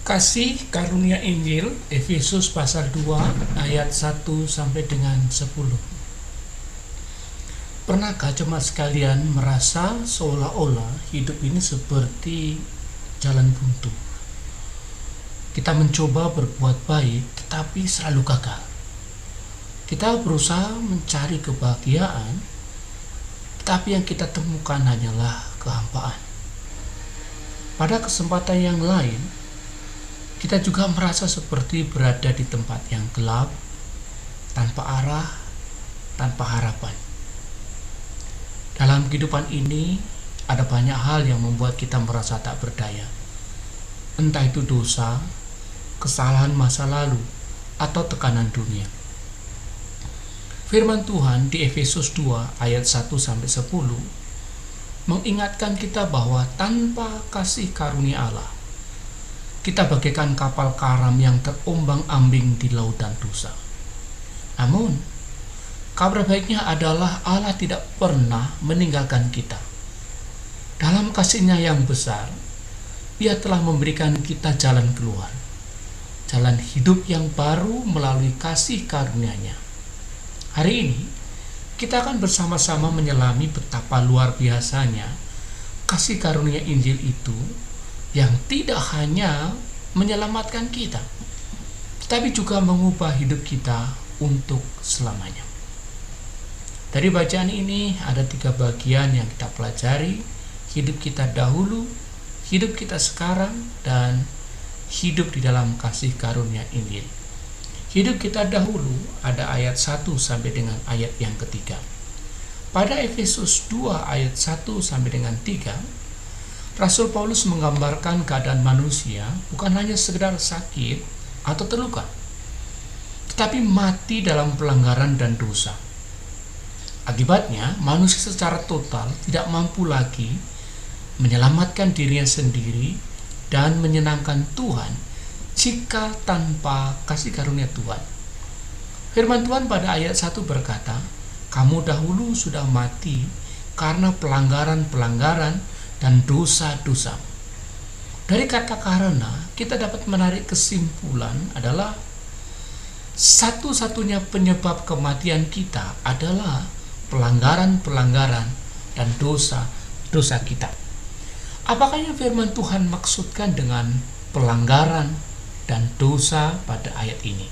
Kasih karunia Injil, Efesus pasal 2 ayat 1 sampai dengan 10. Pernahkah jemaat sekalian merasa seolah-olah hidup ini seperti jalan buntu? Kita mencoba berbuat baik tetapi selalu gagal. Kita berusaha mencari kebahagiaan, tetapi yang kita temukan hanyalah kehampaan. Pada kesempatan yang lain, kita juga merasa seperti berada di tempat yang gelap, tanpa arah, tanpa harapan. Dalam kehidupan ini, ada banyak hal yang membuat kita merasa tak berdaya. Entah itu dosa, kesalahan masa lalu, atau tekanan dunia. Firman Tuhan di Efesus 2 ayat 1-10 mengingatkan kita bahwa tanpa kasih karunia Allah, kita bagaikan kapal karam yang terombang-ambing di lautan dosa. Namun, kabar baiknya adalah Allah tidak pernah meninggalkan kita. Dalam kasih-Nya yang besar, Dia telah memberikan kita jalan keluar, jalan hidup yang baru melalui kasih karunia-Nya. Hari ini, kita akan bersama-sama menyelami betapa luar biasanya kasih karunia Injil itu yang tidak hanya menyelamatkan kita, tetapi juga mengubah hidup kita untuk selamanya. Dari bacaan ini ada 3 bagian yang kita pelajari: hidup kita dahulu, hidup kita sekarang, dan hidup di dalam kasih karunia Injil. Hidup kita dahulu ada ayat 1 sampai dengan ayat yang ketiga. Pada Efesus 2 ayat 1 sampai dengan 3, Rasul Paulus menggambarkan keadaan manusia bukan hanya sekedar sakit atau terluka, tetapi mati dalam pelanggaran dan dosa. Akibatnya, manusia secara total tidak mampu lagi menyelamatkan dirinya sendiri dan menyenangkan Tuhan jika tanpa kasih karunia Tuhan. Firman Tuhan pada ayat 1 berkata, "Kamu dahulu sudah mati karena pelanggaran-pelanggaran dan dosa-dosa." Dari kata "karena", kita dapat menarik kesimpulan adalah satu-satunya penyebab kematian kita adalah pelanggaran-pelanggaran dan dosa-dosa kita. Apakah yang firman Tuhan maksudkan dengan pelanggaran dan dosa pada ayat ini?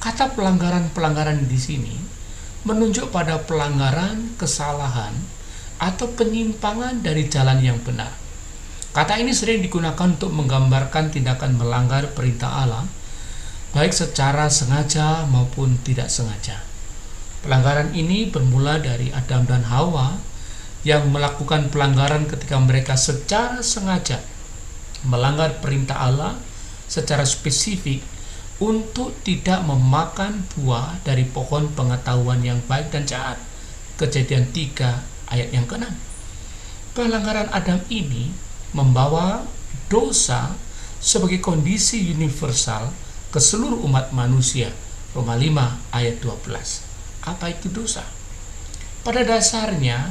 Kata pelanggaran-pelanggaran di sini menunjuk pada pelanggaran, kesalahan, atau penyimpangan dari jalan yang benar. Kata ini sering digunakan untuk menggambarkan tindakan melanggar perintah Allah, baik secara sengaja maupun tidak sengaja. Pelanggaran ini bermula dari Adam dan Hawa yang melakukan pelanggaran ketika mereka secara sengaja melanggar perintah Allah secara spesifik untuk tidak memakan buah dari pohon pengetahuan yang baik dan jahat. Kejadian 3 ayat yang ke-6. Pelanggaran Adam ini membawa dosa sebagai kondisi universal ke seluruh umat manusia. Roma 5 ayat 12. Apa itu dosa? Pada dasarnya,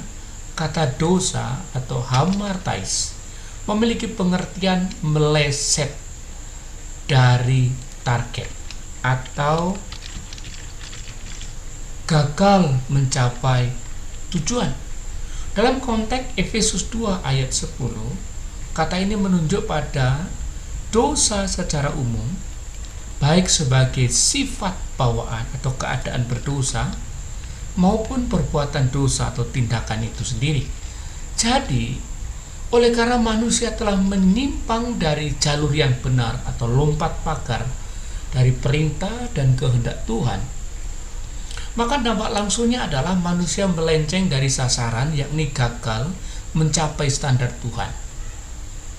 kata dosa atau hamartais memiliki pengertian meleset dari target atau gagal mencapai tujuan. Dalam konteks Efesus 2 ayat 10, kata ini menunjuk pada dosa secara umum, baik sebagai sifat bawaan atau keadaan berdosa, maupun perbuatan dosa atau tindakan itu sendiri. Jadi, oleh karena manusia telah menyimpang dari jalur yang benar atau lompat pagar dari perintah dan kehendak Tuhan, maka dampak langsungnya adalah manusia melenceng dari sasaran, yakni gagal mencapai standar Tuhan.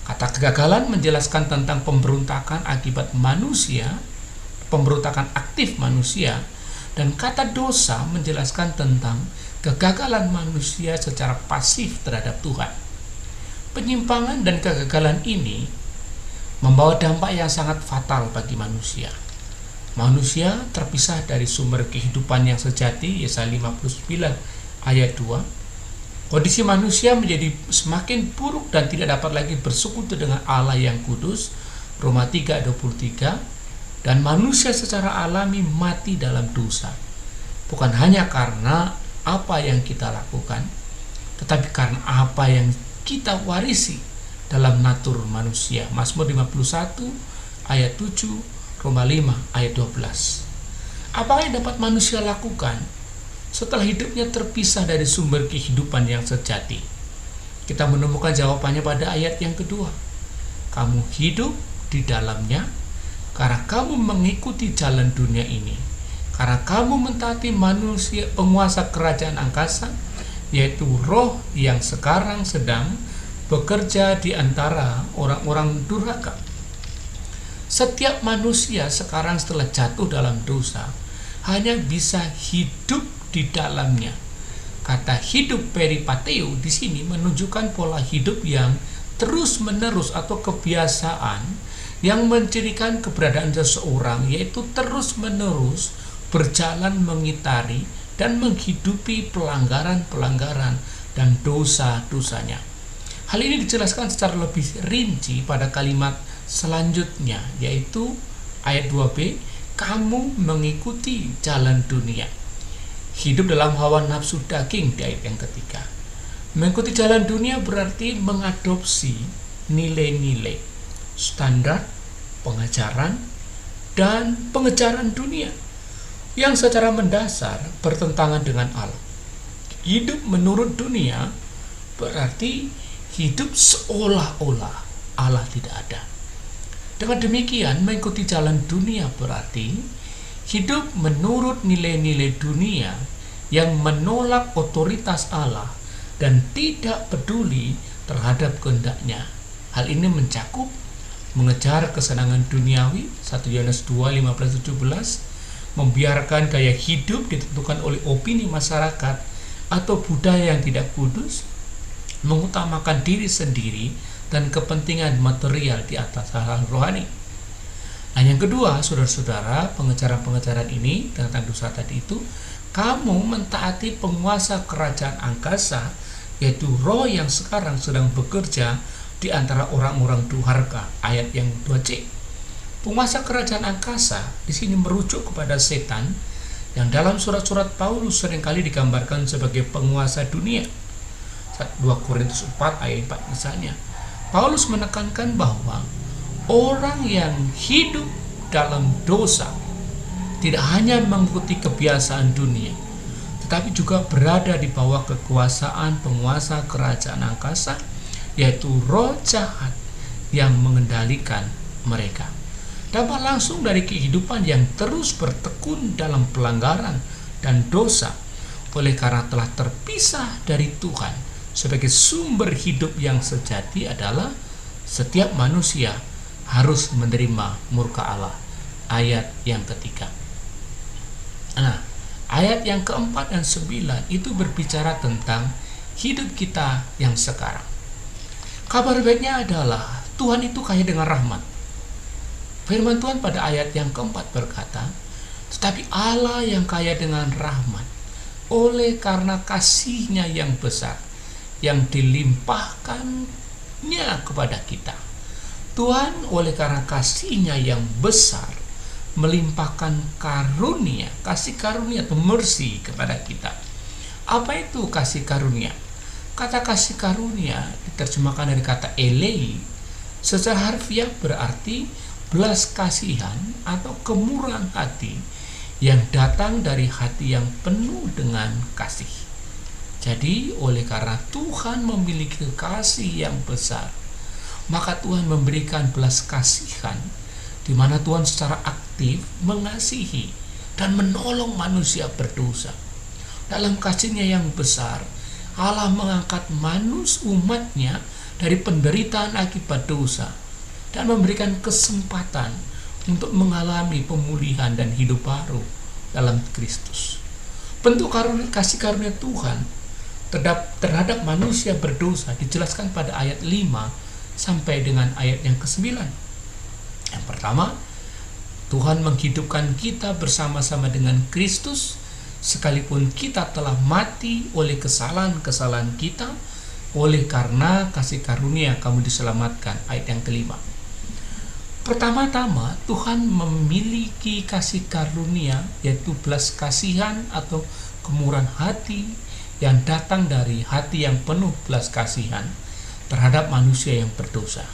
Kata kegagalan menjelaskan tentang pemberontakan akibat manusia, pemberontakan aktif manusia, dan kata dosa menjelaskan tentang kegagalan manusia secara pasif terhadap Tuhan. Penyimpangan dan kegagalan ini membawa dampak yang sangat fatal bagi manusia. Manusia terpisah dari sumber kehidupan yang sejati, Yesaya 59 ayat 2. Kondisi manusia menjadi semakin buruk dan tidak dapat lagi bersekutu dengan Allah yang kudus, Roma 3:23, dan manusia secara alami mati dalam dosa. Bukan hanya karena apa yang kita lakukan, tetapi karena apa yang kita warisi dalam natur manusia. Mazmur 51 ayat 7, Roma 5 ayat 12. Apa yang dapat manusia lakukan setelah hidupnya terpisah dari sumber kehidupan yang sejati? Kita menemukan jawabannya pada ayat yang kedua. Kamu hidup di dalamnya karena kamu mengikuti jalan dunia ini, karena kamu mentaati manusia penguasa kerajaan angkasa, yaitu roh yang sekarang sedang bekerja di antara orang-orang durhaka. Setiap manusia sekarang setelah jatuh dalam dosa hanya bisa hidup di dalamnya. Kata hidup peripateo di sini menunjukkan pola hidup yang terus-menerus atau kebiasaan yang mencirikan keberadaan seseorang, yaitu terus-menerus berjalan mengitari dan menghidupi pelanggaran-pelanggaran dan dosa-dosanya. Hal ini dijelaskan secara lebih rinci pada kalimat selanjutnya, yaitu ayat 2b, kamu mengikuti jalan dunia. Hidup dalam hawa nafsu daging di ayat yang ketiga. Mengikuti jalan dunia berarti mengadopsi nilai-nilai, standar, pengajaran, dan pengejaran dunia yang secara mendasar bertentangan dengan Allah. Hidup menurut dunia berarti hidup seolah-olah Allah tidak ada. Dengan demikian, mengikuti jalan dunia berarti hidup menurut nilai-nilai dunia yang menolak otoritas Allah dan tidak peduli terhadap kehendaknya. Hal ini mencakup mengejar kesenangan duniawi, 1 Yohanes 2, 15-17, membiarkan gaya hidup ditentukan oleh opini masyarakat atau budaya yang tidak kudus, mengutamakan diri sendiri dan kepentingan material di atas hal-hal rohani. Nah, yang kedua, saudara-saudara, pengejaran-pengejaran ini tentang dosa tadi itu, kamu mentaati penguasa kerajaan angkasa, yaitu roh yang sekarang sedang bekerja di antara orang-orang durhaka, ayat yang 2c. Penguasa kerajaan angkasa di sini merujuk kepada setan yang dalam surat-surat Paulus seringkali digambarkan sebagai penguasa dunia. 2 Korintus 4 ayat 4 misalnya. Paulus menekankan bahwa orang yang hidup dalam dosa tidak hanya mengikuti kebiasaan dunia, tetapi juga berada di bawah kekuasaan penguasa kerajaan angkasa, yaitu roh jahat yang mengendalikan mereka. Dampak langsung dari kehidupan yang terus bertekun dalam pelanggaran dan dosa oleh karena telah terpisah dari Tuhan sebagai sumber hidup yang sejati adalah setiap manusia harus menerima murka Allah. Ayat yang ketiga. Nah, ayat yang keempat dan 9 itu berbicara tentang hidup kita yang sekarang. Kabar baiknya adalah Tuhan itu kaya dengan rahmat. Firman Tuhan pada ayat yang keempat berkata, tetapi Allah yang kaya dengan rahmat, oleh karena kasih-Nya yang besar, yang dilimpahkannya kepada kita. Tuhan oleh karena kasih-Nya yang besar, melimpahkan karunia, kasih karunia atau mercy kepada kita. Apa itu kasih karunia? Kata kasih karunia diterjemahkan dari kata elei, secara harfiah berarti belas kasihan atau kemurahan hati yang datang dari hati yang penuh dengan kasih. Jadi oleh karena Tuhan memiliki kasih yang besar, maka Tuhan memberikan belas kasihan, di mana Tuhan secara aktif mengasihi dan menolong manusia berdosa. Dalam kasih-Nya yang besar, Allah mengangkat umat-Nya dari penderitaan akibat dosa dan memberikan kesempatan untuk mengalami pemulihan dan hidup baru dalam Kristus. Bentuk kasih karunia Tuhan terhadap manusia berdosa dijelaskan pada ayat 5 sampai dengan ayat yang ke-9. Yang pertama, Tuhan menghidupkan kita bersama-sama dengan Kristus sekalipun kita telah mati oleh kesalahan-kesalahan kita. Oleh karena kasih karunia kamu diselamatkan, ayat yang kelima. Pertama-tama, Tuhan memiliki kasih karunia, yaitu belas kasihan atau kemurahan hati yang datang dari hati yang penuh belas kasihan terhadap manusia yang berdosa.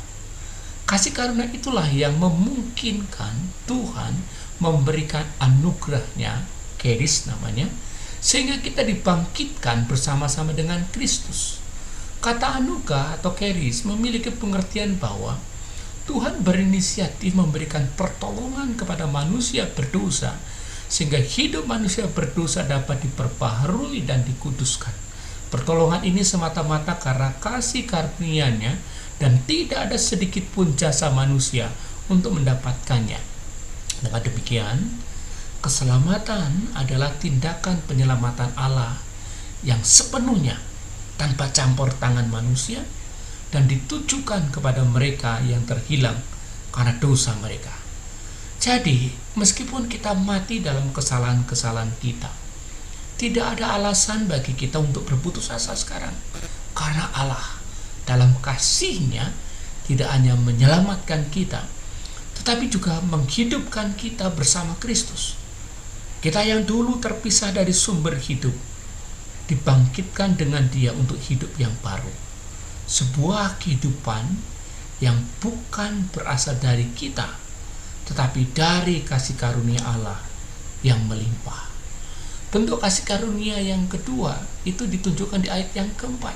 Kasih karunia itulah yang memungkinkan Tuhan memberikan anugerahnya, charis namanya, sehingga kita dibangkitkan bersama-sama dengan Kristus. Kata anugerah atau charis memiliki pengertian bahwa Tuhan berinisiatif memberikan pertolongan kepada manusia berdosa sehingga hidup manusia berdosa dapat diperbaharui dan dikuduskan. Pertolongan ini semata-mata karena kasih karunia-Nya dan tidak ada sedikit pun jasa manusia untuk mendapatkannya. Dengan demikian, keselamatan adalah tindakan penyelamatan Allah yang sepenuhnya tanpa campur tangan manusia dan ditujukan kepada mereka yang terhilang karena dosa mereka. Jadi, meskipun kita mati dalam kesalahan-kesalahan kita, tidak ada alasan bagi kita untuk berputus asa sekarang. Karena Allah dalam kasih-Nya tidak hanya menyelamatkan kita, tetapi juga menghidupkan kita bersama Kristus. Kita yang dulu terpisah dari sumber hidup, dibangkitkan dengan Dia untuk hidup yang baru. Sebuah kehidupan yang bukan berasal dari kita, tetapi dari kasih karunia Allah yang melimpah. Bentuk kasih karunia yang kedua itu ditunjukkan di ayat yang keempat,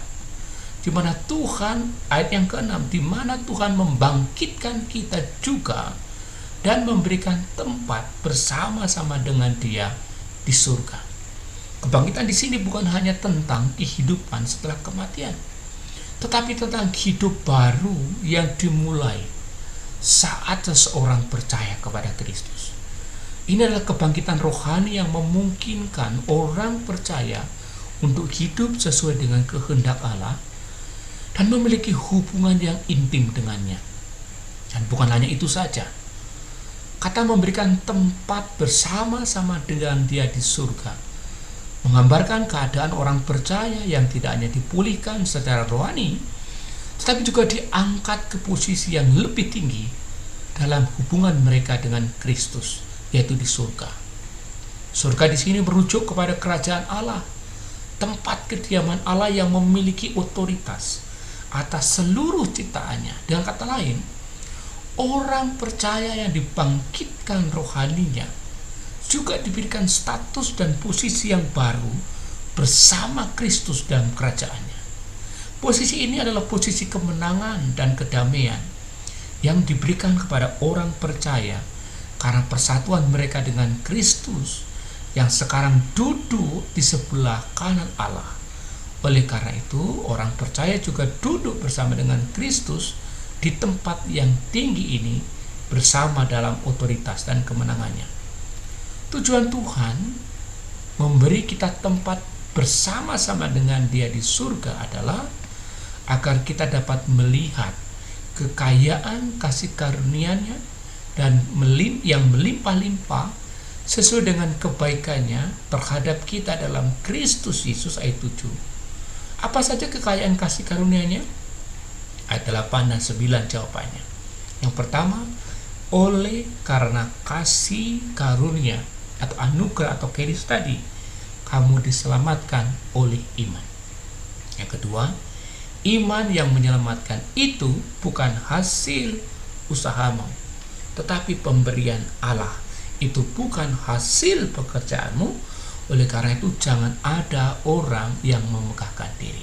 di mana Tuhan, ayat yang keenam, di mana Tuhan membangkitkan kita juga dan memberikan tempat bersama-sama dengan Dia di surga. Kebangkitan di sini bukan hanya tentang kehidupan setelah kematian, tetapi tentang hidup baru yang dimulai saat seseorang percaya kepada Kristus. Ini adalah kebangkitan rohani yang memungkinkan orang percaya untuk hidup sesuai dengan kehendak Allah dan memiliki hubungan yang intim dengannya. Dan bukan hanya itu saja, kata memberikan tempat bersama-sama dengan Dia di surga menggambarkan keadaan orang percaya yang tidak hanya dipulihkan secara rohani, tetapi juga diangkat ke posisi yang lebih tinggi dalam hubungan mereka dengan Kristus, yaitu di surga. Surga di sini merujuk kepada kerajaan Allah, tempat kediaman Allah yang memiliki otoritas atas seluruh ciptaannya. Dengan kata lain, orang percaya yang dibangkitkan rohaninya juga diberikan status dan posisi yang baru bersama Kristus dalam kerajaannya. Posisi ini adalah posisi kemenangan dan kedamaian yang diberikan kepada orang percaya karena persatuan mereka dengan Kristus yang sekarang duduk di sebelah kanan Allah. Oleh karena itu, orang percaya juga duduk bersama dengan Kristus di tempat yang tinggi ini bersama dalam otoritas dan kemenangannya. Tujuan Tuhan memberi kita tempat bersama-sama dengan Dia di surga adalah agar kita dapat melihat kekayaan kasih karunia-Nya dan yang melimpah-limpah sesuai dengan kebaikannya terhadap kita dalam Kristus Yesus. Ayat 7. Apa saja kekayaan kasih karunia-Nya? Ayat 8 dan 9 jawabannya. Yang pertama, oleh karena kasih karunia atau anugerah atau charis tadi, kamu diselamatkan oleh iman. Yang kedua, iman yang menyelamatkan itu bukan hasil usahamu, tetapi pemberian Allah. Itu bukan hasil pekerjaanmu. Oleh karena itu, jangan ada orang yang memegahkan diri.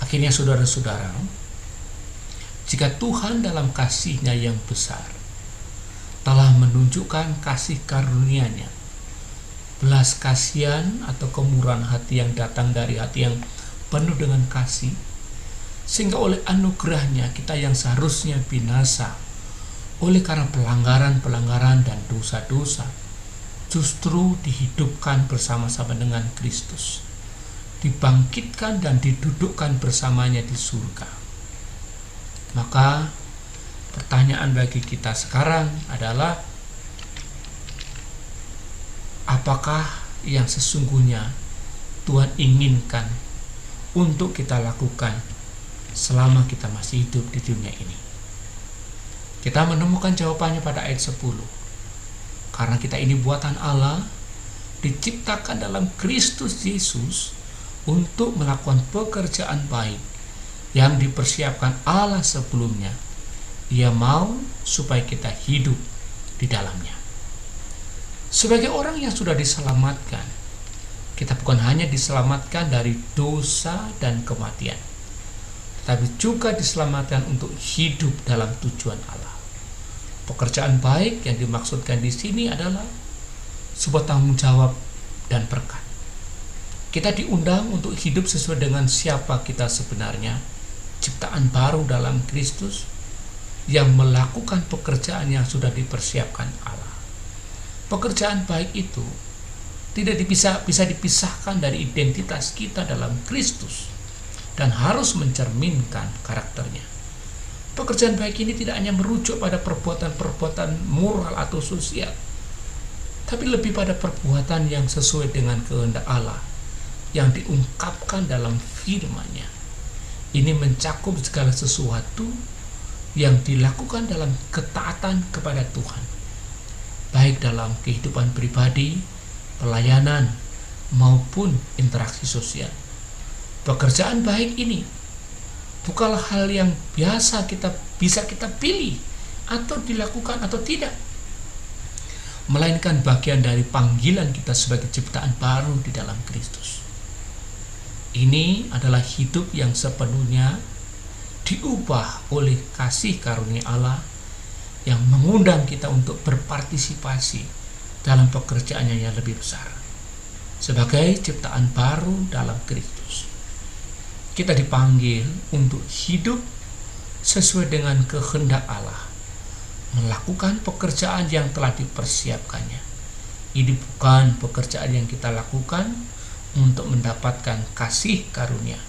Akhirnya, saudara-saudara, jika Tuhan dalam kasih-Nya yang besar telah menunjukkan kasih karunia-Nya, belas kasihan atau kemurahan hati yang datang dari hati yang penuh dengan kasih, sehingga oleh anugerah-Nya kita yang seharusnya binasa oleh karena pelanggaran-pelanggaran dan dosa-dosa justru dihidupkan bersama-sama dengan Kristus, dibangkitkan dan didudukkan bersamanya di surga. Maka pertanyaan bagi kita sekarang adalah, apakah yang sesungguhnya Tuhan inginkan untuk kita lakukan selama kita masih hidup di dunia ini? Kita menemukan jawabannya pada ayat 10. Karena kita ini buatan Allah, diciptakan dalam Kristus Yesus untuk melakukan pekerjaan baik yang dipersiapkan Allah sebelumnya. Ia mau supaya kita hidup di dalamnya. Sebagai orang yang sudah diselamatkan, kita bukan hanya diselamatkan dari dosa dan kematian, tetapi juga diselamatkan untuk hidup dalam tujuan Allah. Pekerjaan baik yang dimaksudkan di sini adalah sebuah tanggung jawab dan berkat. Kita diundang untuk hidup sesuai dengan siapa kita sebenarnya, ciptaan baru dalam Kristus yang melakukan pekerjaan yang sudah dipersiapkan Allah. Pekerjaan baik itu tidak bisa dipisahkan dari identitas kita dalam Kristus dan harus mencerminkan karakternya. Pekerjaan baik ini tidak hanya merujuk pada perbuatan-perbuatan moral atau sosial, tapi lebih pada perbuatan yang sesuai dengan kehendak Allah yang diungkapkan dalam firman-Nya. Ini mencakup segala sesuatu yang dilakukan dalam ketaatan kepada Tuhan, baik dalam kehidupan pribadi, pelayanan, maupun interaksi sosial. Pekerjaan baik ini bukanlah hal yang biasa bisa kita pilih atau dilakukan atau tidak, melainkan bagian dari panggilan kita sebagai ciptaan baru di dalam Kristus. Ini adalah hidup yang sepenuhnya diubah oleh kasih karunia Allah yang mengundang kita untuk berpartisipasi dalam pekerjaannya yang lebih besar. Sebagai ciptaan baru dalam Kristus, kita dipanggil untuk hidup sesuai dengan kehendak Allah, melakukan pekerjaan yang telah dipersiapkannya. Ini bukan pekerjaan yang kita lakukan untuk mendapatkan kasih karunia,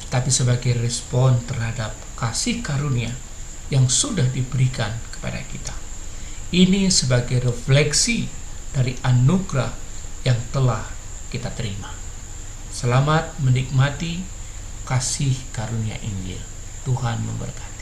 tetapi sebagai respon terhadap kasih karunia yang sudah diberikan kepada kita. Ini sebagai refleksi dari anugerah yang telah kita terima. Selamat menikmati kasih karunia Injil. Tuhan memberkati.